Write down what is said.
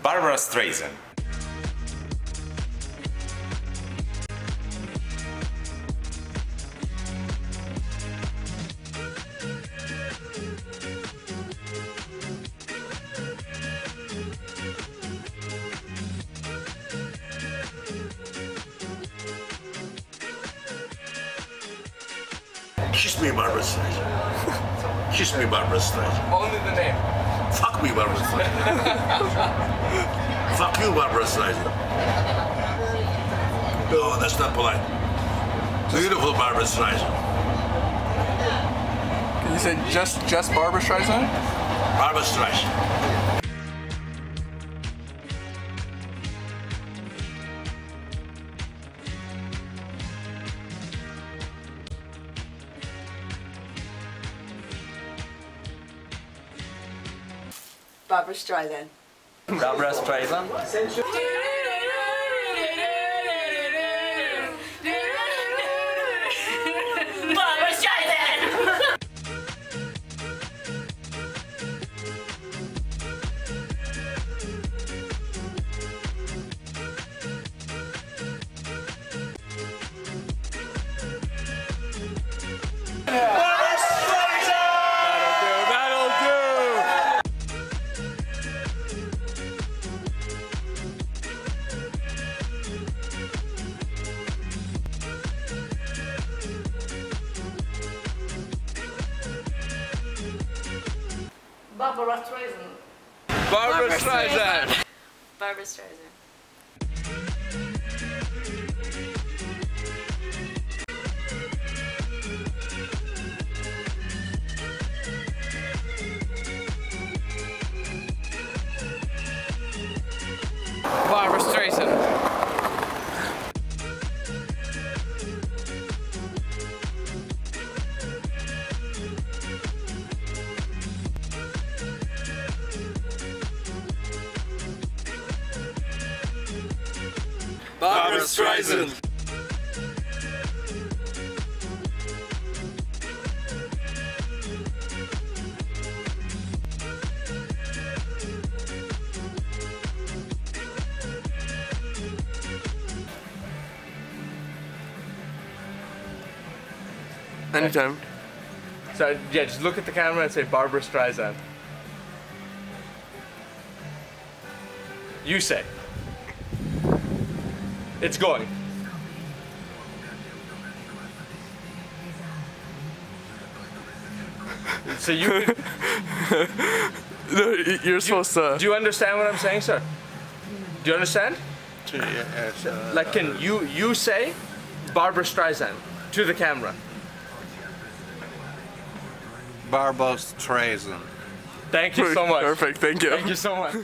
Barbra Streisand. Kiss me, Barbra Streisand. Kiss me, Barbra Streisand. Only the name. Fuck me, Barbra Streisand. Fuck you, Barbra Streisand. No, that's not polite. Beautiful Barbra Streisand. You said just Barbra Streisand? Barbra Streisand. Barbra Streisand. Barbra Streisand. Barbra Streisand! Barbra Streisand. Barbra Streisand. Barbra Streisand. Barbra Streisand. Barbra Streisand. Anytime. So yeah, just look at the camera and say Barbra Streisand. You say. It's going. So you. No, you're supposed to. Do you understand what I'm saying, sir? Do you understand? Yes, Like, can you say Barbra Streisand to the camera? Barbra Streisand. Thank you so much. Perfect, thank you. Thank you so much.